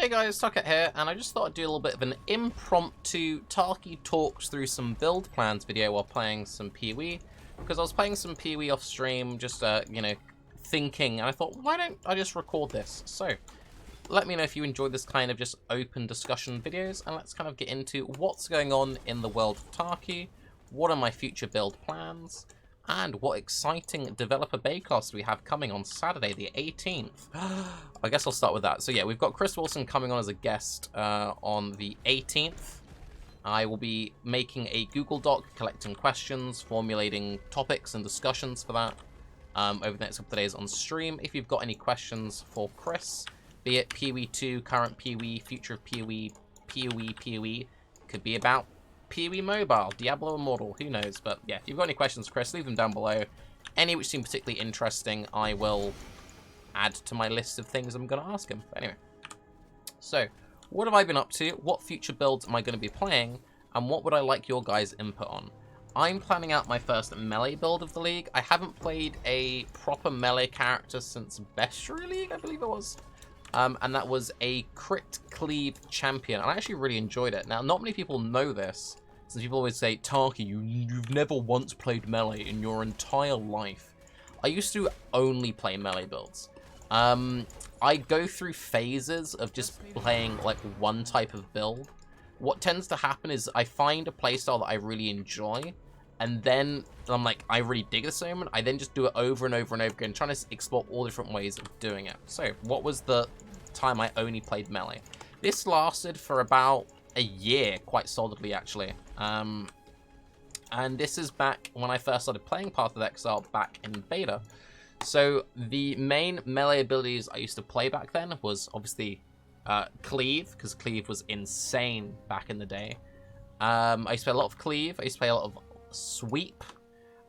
Hey guys, Tarke here, and I just thought I'd do a little bit of an impromptu Tarke talks through some build plans video while playing some PoE, because I was playing some PoE off stream, just, you know, thinking, and I thought, why don't I just record this? So, let me know if you enjoy this kind of just open discussion videos, and let's kind of get into what's going on in the world of Tarke, what are my future build plans, and what exciting developer Baelcast we have coming on Saturday the 18th. I guess I'll start with that. So yeah, we've got Chris Wilson coming on as a guest on the 18th. I will be making a Google Doc, collecting questions, formulating topics and discussions for that over the next couple of days on stream. If you've got any questions for Chris, be it PoE 2, current PoE, future of PoE, PoE, could be about PoE Mobile, Diablo Immortal, who knows? But yeah, if you've got any questions, Chris, leave them down below. Any which seem particularly interesting, I will add to my list of things I'm going to ask him. But anyway, so what have I been up to? What future builds am I going to be playing? And what would I like your guys' input on? I'm planning out my first melee build of the league. I haven't played a proper melee character since Bestiary League, I believe it was. And that was a crit cleave champion. And I actually really enjoyed it. Now, not many people know this, since people always say, Tarke, you've never once played melee in your entire life. I used to only play melee builds. I go through phases of just playing like one type of build. What tends to happen is I find a playstyle that I really enjoy, and then I'm like, I really dig this moment. I then just do it over and over and over again, trying to explore all different ways of doing it. So, what was the time I only played melee? This lasted for about a year, quite solidly actually. And this is back when I first started playing Path of Exile back in beta. So the main melee abilities I used to play back then was obviously Cleave, because Cleave was insane back in the day. I used to play a lot of Cleave, I used to play a lot of Sweep,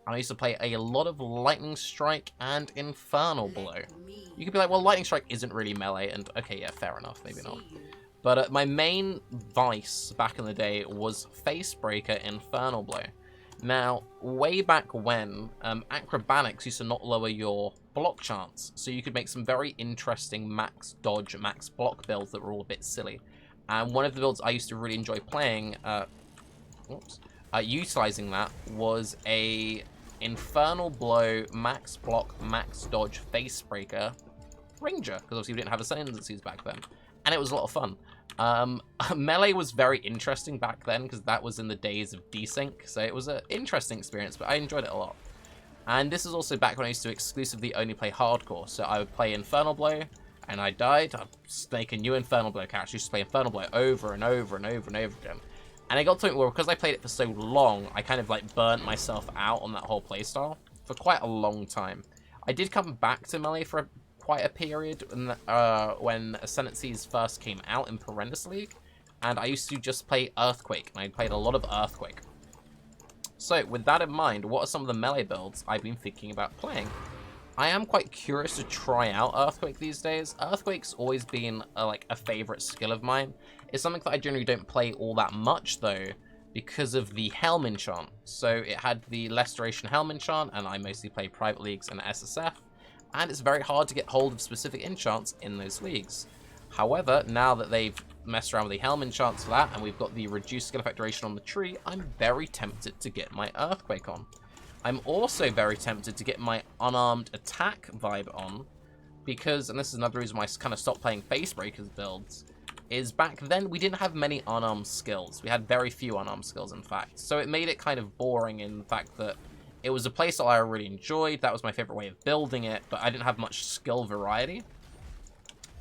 and I used to play a lot of Lightning Strike and Infernal Blow. You could be like, well, Lightning Strike isn't really melee, and okay, yeah, fair enough, maybe not. But my main vice back in the day was Facebreaker Infernal Blow. Now, way back when, Acrobatics used to not lower your block chance, so you could make some very interesting max dodge, max block builds that were all a bit silly. And one of the builds I used to really enjoy playing, utilizing that, was a Infernal Blow, max block, max dodge, Facebreaker Ranger, because obviously we didn't have Ascendancies back then, and it was a lot of fun. Melee was very interesting back then, because that was in the days of desync, so it was an interesting experience, but I enjoyed it a lot. And this is also back when I used to exclusively only play hardcore, so I would play Infernal Blow, and I died, I'd make a new Infernal Blow character, just play Infernal Blow over and over and over and over again. And it got to a point where, because I played it for so long, I kind of like burnt myself out on that whole playstyle for quite a long time. I did come back to melee for quite a period when Ascendancies first came out in Perforate League, and I used to just play Earthquake, and I played a lot of Earthquake. So with that in mind, what are some of the melee builds I've been thinking about playing? I am quite curious to try out Earthquake these days. Earthquake's always been like a favorite skill of mine. It's something that I generally don't play all that much though, because of the Helm enchant. So it had the less duration Helm enchant, and I mostly play private leagues and SSF. And it's very hard to get hold of specific enchants in those leagues. However, now that they've messed around with the Helm enchants for that, and we've got the reduced skill effect duration on the tree, I'm very tempted to get my Earthquake on. I'm also very tempted to get my unarmed attack vibe on, because, and this is another reason why I kind of stopped playing Facebreakers builds, is back then we didn't have many unarmed skills. We had very few unarmed skills, in fact. So it made it kind of boring in the fact that it was a playstyle I really enjoyed, that was my favorite way of building it, but I didn't have much skill variety.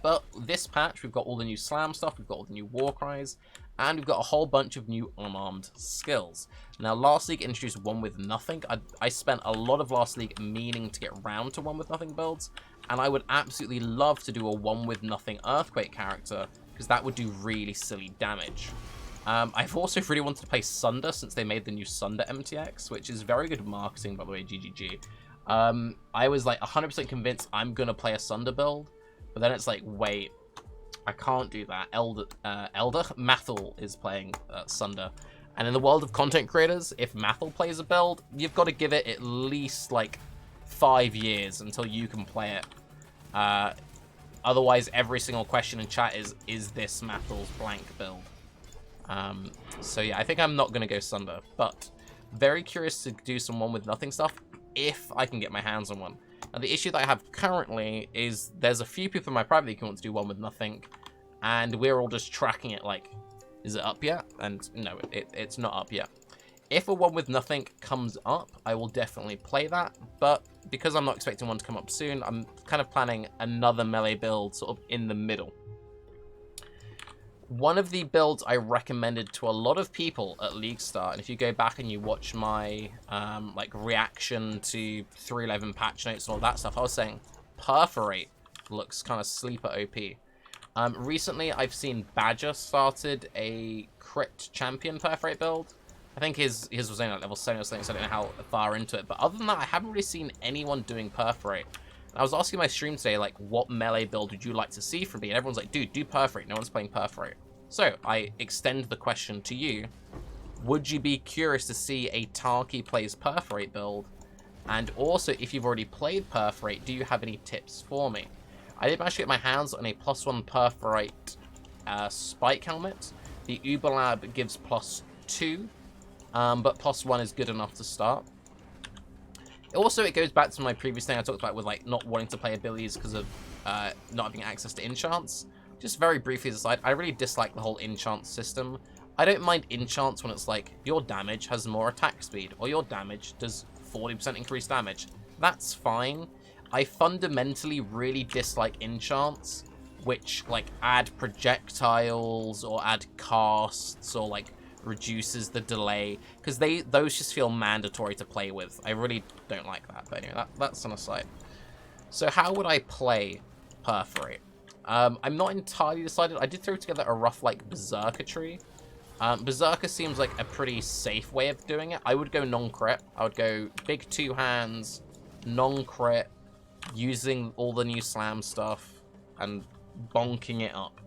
But this patch, we've got all the new slam stuff, we've got all the new war cries, and we've got a whole bunch of new unarmed skills. Now, last league introduced one with nothing. I spent a lot of last league meaning to get round to one with nothing builds, and I would absolutely love to do a one with nothing Earthquake character, because that would do really silly damage. I've also really wanted to play Sunder since they made the new Sunder MTX, which is very good marketing, by the way, GGG. I was like 100% convinced I'm going to play a Sunder build, but then it's like, wait, I can't do that. Elder Mathel is playing Sunder. And in the world of content creators, if Mathel plays a build, you've got to give it at least like 5 years until you can play it Otherwise, every single question in chat is this Mathel's blank build? So yeah, I think I'm not going to go Sunder, but very curious to do some one with nothing stuff if I can get my hands on one. Now, the issue that I have currently is there's a few people in my private league who want to do one with nothing, and we're all just tracking it like, is it up yet? And no, it's not up yet. If a one with nothing comes up, I will definitely play that, but because I'm not expecting one to come up soon, I'm kind of planning another melee build sort of in the middle. One of the builds I recommended to a lot of people at League Start, and if you go back and you watch my like reaction to 3.11 patch notes and all that stuff, I was saying Perforate looks kind of sleeper OP. Recently, I've seen Badger started a crit champion Perforate build. I think his was only at level 7 or something, so I don't know how far into it. But other than that, I haven't really seen anyone doing Perforate. I was asking my stream today, like, what melee build would you like to see from me? And everyone's like, dude, do Perforate. No one's playing Perforate. So, I extend the question to you. Would you be curious to see a Tarke plays Perforate build? And also, if you've already played Perforate, do you have any tips for me? I did manage to get my hands on a +1 Perforate spike helmet. The Uber Lab gives +2, but +1 is good enough to start. Also, it goes back to my previous thing I talked about with like not wanting to play abilities because of not having access to enchants. Just very briefly aside, I really dislike the whole enchant system. I don't mind enchants when it's like your damage has more attack speed or your damage does 40% increased damage. That's fine. I fundamentally really dislike enchants which like add projectiles or add casts or like reduces the delay, because those just feel mandatory to play with. I really don't like that, but anyway, that's an aside. So how would I play Perforate? I'm not entirely decided. I did throw together a rough like Berserker tree. Berserker seems like a pretty safe way of doing it. I would go non-crit. I would go big 2 hands, non-crit, using all the new slam stuff, and bonking it up.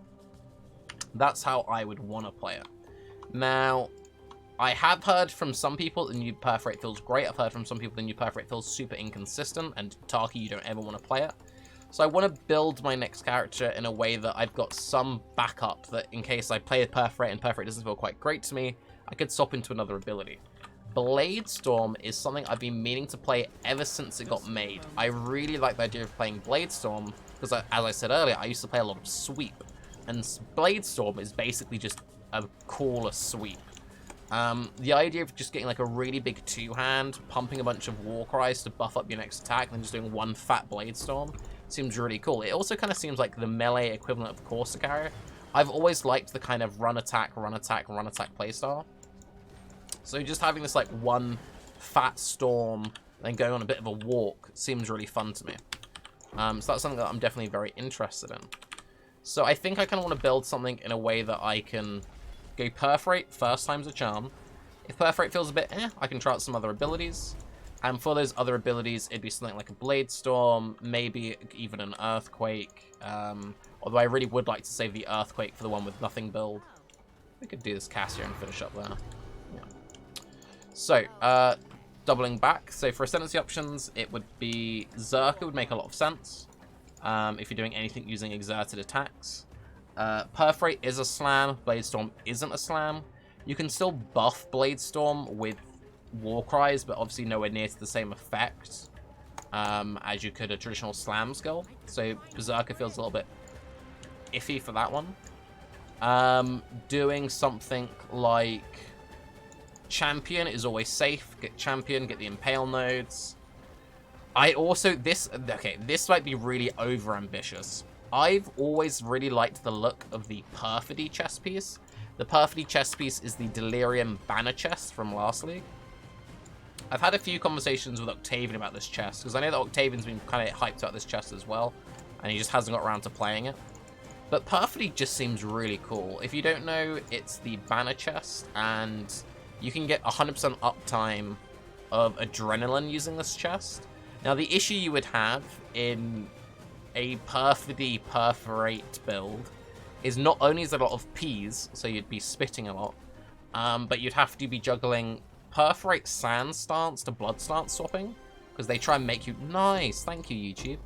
That's how I would want to play it. Now, I have heard from some people the new Perforate feels great. I've heard from some people the new Perforate feels super inconsistent, and Tarke, you don't ever want to play it. So I want to build my next character in a way that I've got some backup, that in case I play a Perforate and Perforate doesn't feel quite great to me, I could swap into another ability. Bladestorm is something I've been meaning to play ever since it got made. I really like the idea of playing Bladestorm, because as I said earlier, I used to play a lot of sweep, and Bladestorm is basically just a cooler sweep. The idea of just getting like a really big 2-hand, pumping a bunch of war cries to buff up your next attack, and then just doing one fat Bladestorm seems really cool. It also kind of seems like the melee equivalent of Corsica. I've always liked the kind of run attack, run attack, run attack playstyle. So just having this like one fat storm, then going on a bit of a walk seems really fun to me. So that's something that I'm definitely very interested in. So I think I kind of want to build something in a way that I can go Perforate, first time's a charm. If Perforate feels a bit I can try out some other abilities. And for those other abilities, it'd be something like a Bladestorm, maybe even an Earthquake. Although I really would like to save the Earthquake for the one with nothing build. We could do this Cassia and finish up there. Yeah. So, doubling back. So for Ascendancy options, it would be Zerker would make a lot of sense. If you're doing anything using exerted attacks. Perforate is a slam, Bladestorm isn't a slam. You can still buff Bladestorm with war cries, but obviously nowhere near to the same effect as you could a traditional slam skill. So Berserker feels a little bit iffy for that one. Doing something like Champion is always safe. Get Champion, get the Impale nodes. I also, this might be really over-ambitious. I've always really liked the look of the Perfidy chest piece. The Perfidy chest piece is the Delirium banner chest from last league. I've had a few conversations with Octavian about this chest, because I know that Octavian's been kind of hyped about this chest as well, and he just hasn't got around to playing it. But Perfidy just seems really cool. If you don't know, it's the banner chest, and you can get 100% uptime of Adrenaline using this chest. Now, the issue you would have in a Perfidy Perforate build is not only is there a lot of Ps, so you'd be spitting a lot, but you'd have to be juggling Perforate Sand stance to Blood stance swapping, because they try and make you... Nice, thank you, YouTube.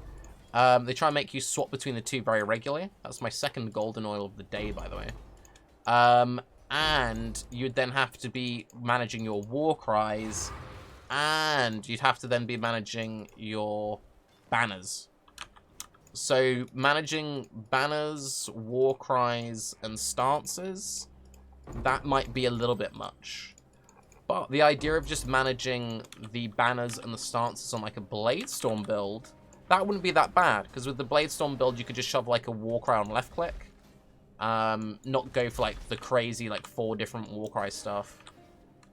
They try and make you swap between the two very regularly. That's my second golden oil of the day, by the way. And you'd then have to be managing your war cries, and you'd have to then be managing your banners. So managing banners, war cries, and stances, that might be a little bit much. But the idea of just managing the banners and the stances on like a Bladestorm build, that wouldn't be that bad, because with the Bladestorm build you could just shove like a war cry on left click. Not go for like the crazy like 4 different Warcry stuff.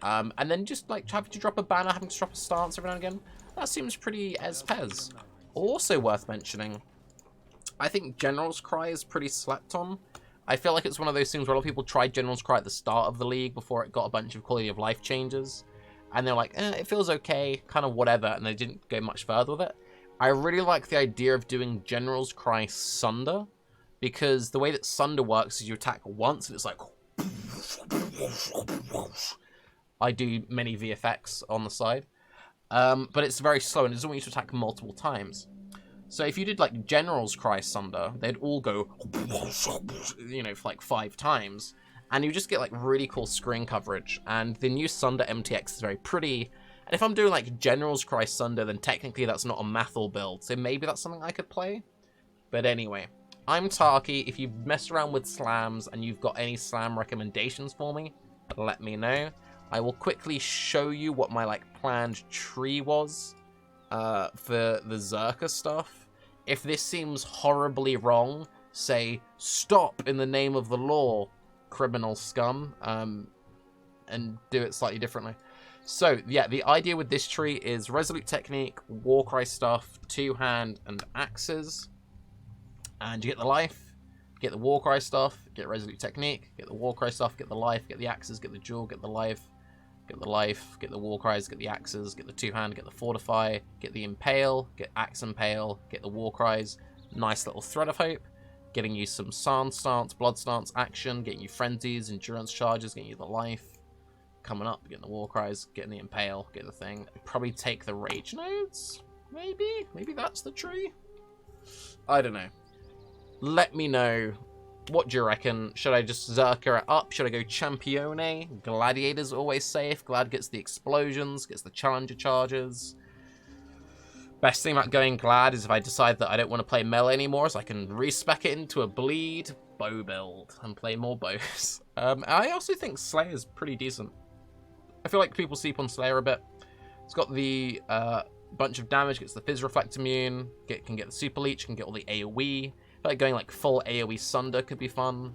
And then just like having to drop a banner, having to drop a stance every now and again. That seems pretty ez-pez. Also worth mentioning, I think General's Cry is pretty slept on. I feel like it's one of those things where a lot of people tried General's Cry at the start of the league before it got a bunch of quality of life changes. And they're like, it feels okay, kind of whatever, and they didn't go much further with it. I really like the idea of doing General's Cry Sunder, because the way that Sunder works is you attack once and it's like... I do many VFX on the side. But it's very slow and it doesn't want you to attack multiple times. So if you did like General's Cry Sunder, they'd all go, you know, for like 5 times. And you just get like really cool screen coverage. And the new Sunder MTX is very pretty. And if I'm doing like General's Cry Sunder, then technically that's not a Mathel build. So maybe that's something I could play. But anyway, I'm Tarke. If you've messed around with slams and you've got any slam recommendations for me, let me know. I will quickly show you what my like planned tree was for the Zerker stuff. If this seems horribly wrong, say stop in the name of the law, criminal scum, and do it slightly differently. So yeah, the idea with this tree is Resolute Technique, Warcry stuff, 2-hand, and axes. And you get the life, get the Warcry stuff, get Resolute Technique, get the Warcry stuff, get the life, get the axes, get the jewel, get the life, get the life, get the Warcries, get the axes, get the 2-hand, get the Fortify, get the Impale, get Axe Impale, get the Warcries. Nice little Thread of Hope, getting you some Sand Stance, Blood Stance action, getting you Frenzies, Endurance Charges, getting you the life. Coming up, getting the Warcries, getting the Impale, getting the thing. Probably take the Rage Nodes, maybe? Maybe that's the tree? I don't know. Let me know. What do you reckon? Should I just Zerker it up? Should I go Champione? Gladiator's always safe. Glad gets the explosions, gets the Challenger charges. Best thing about going Glad is if I decide that I don't want to play melee anymore, so I can respec it into a bleed bow build and play more bows. I also think Slayer's pretty decent. I feel like people sleep on Slayer a bit. It's got the bunch of damage, gets the Fizz Reflect immune, can get the Super Leech, can get all the AoE. I feel like going like full AoE Sunder could be fun.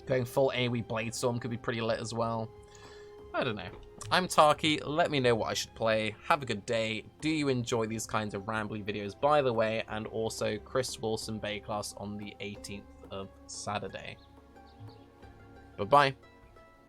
Going full AoE Bladestorm could be pretty lit as well. I don't know. I'm Tarke. Let me know what I should play. Have a good day. Do you enjoy these kinds of rambly videos, by the way? And also Chris Wilson Baelcast on the 18th of Saturday. Bye-bye.